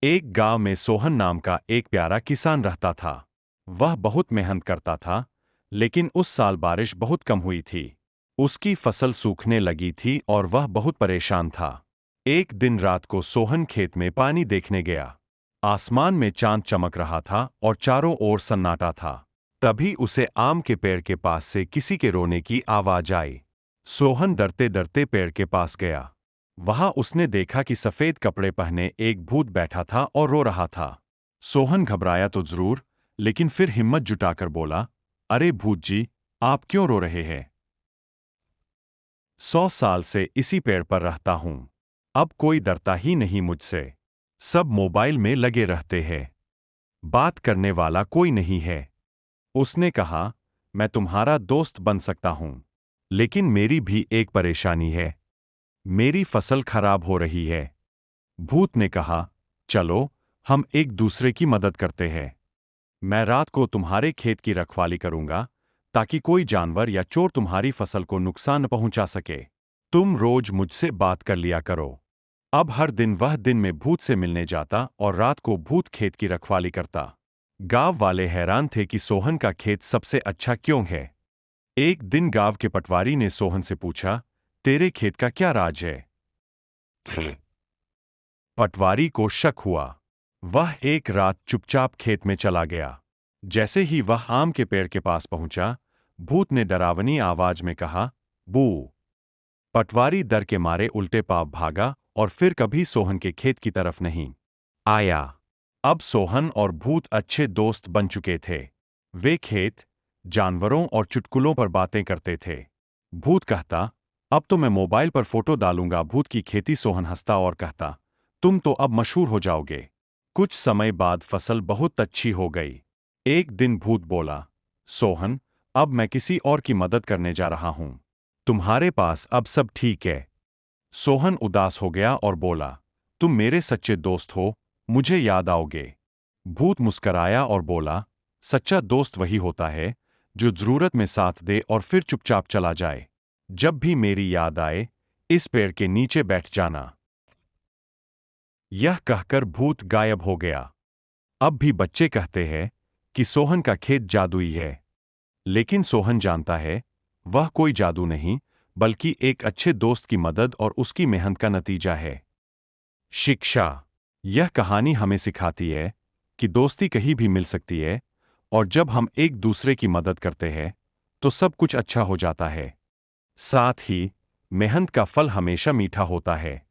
एक गांव में सोहन नाम का एक प्यारा किसान रहता था। वह बहुत मेहनत करता था, लेकिन उस साल बारिश बहुत कम हुई थी। उसकी फसल सूखने लगी थी और वह बहुत परेशान था। एक दिन रात को सोहन खेत में पानी देखने गया। आसमान में चांद चमक रहा था और चारों ओर सन्नाटा था। तभी उसे आम के पेड़ के पास से किसी के रोने की आवाज आई। सोहन डरते डरते पेड़ के पास गया। वहां उसने देखा कि सफेद कपड़े पहने एक भूत बैठा था और रो रहा था। सोहन घबराया तो जरूर, लेकिन फिर हिम्मत जुटाकर बोला, अरे भूत जी, आप क्यों रो रहे हैं? 100 साल से इसी पेड़ पर रहता हूं। अब कोई डरता ही नहीं मुझसे। सब मोबाइल में लगे रहते हैं। बात करने वाला कोई नहीं है। उसने कहा, मैं तुम्हारा दोस्त बन सकता हूं, लेकिन मेरी भी एक परेशानी है। मेरी फसल खराब हो रही है। भूत ने कहा, चलो, हम एक दूसरे की मदद करते हैं। मैं रात को तुम्हारे खेत की रखवाली करूंगा, ताकि कोई जानवर या चोर तुम्हारी फसल को नुकसान न पहुंचा सके। तुम रोज मुझसे बात कर लिया करो। अब हर दिन वह दिन में भूत से मिलने जाता और रात को भूत खेत की रखवाली करता। गांव वाले हैरान थे कि सोहन का खेत सबसे अच्छा क्यों है। एक दिन गांव के पटवारी ने सोहन से पूछा, तेरे खेत का क्या राज है? पटवारी को शक हुआ। वह एक रात चुपचाप खेत में चला गया। जैसे ही वह आम के पेड़ के पास पहुंचा, भूत ने डरावनी आवाज में कहा, बू। पटवारी डर के मारे उल्टे पांव भागा और फिर कभी सोहन के खेत की तरफ नहीं आया। अब सोहन और भूत अच्छे दोस्त बन चुके थे। वे खेत, जानवरों और चुटकुलों पर बातें करते थे। भूत कहता, अब तो मैं मोबाइल पर फोटो डालूंगा भूत की खेती। सोहन हंसता और कहता, तुम तो अब मशहूर हो जाओगे। कुछ समय बाद फसल बहुत अच्छी हो गई। एक दिन भूत बोला, सोहन, अब मैं किसी और की मदद करने जा रहा हूं। तुम्हारे पास अब सब ठीक है? सोहन उदास हो गया और बोला, तुम मेरे सच्चे दोस्त हो, मुझे याद आओगे? भूत मुस्कराया और बोला, सच्चा दोस्त वही होता है जो जरूरत में साथ दे और फिर चुपचाप चला जाए। जब भी मेरी याद आए, इस पेड़ के नीचे बैठ जाना। यह कहकर भूत गायब हो गया। अब भी बच्चे कहते हैं कि सोहन का खेत जादुई है, लेकिन सोहन जानता है, वह कोई जादू नहीं, बल्कि एक अच्छे दोस्त की मदद और उसकी मेहनत का नतीजा है। शिक्षा। यह कहानी हमें सिखाती है कि दोस्ती कहीं भी मिल सकती है, और जब हम एक दूसरे की मदद करते हैं, तो सब कुछ अच्छा हो जाता है। साथ ही, मेहनत का फल हमेशा मीठा होता है।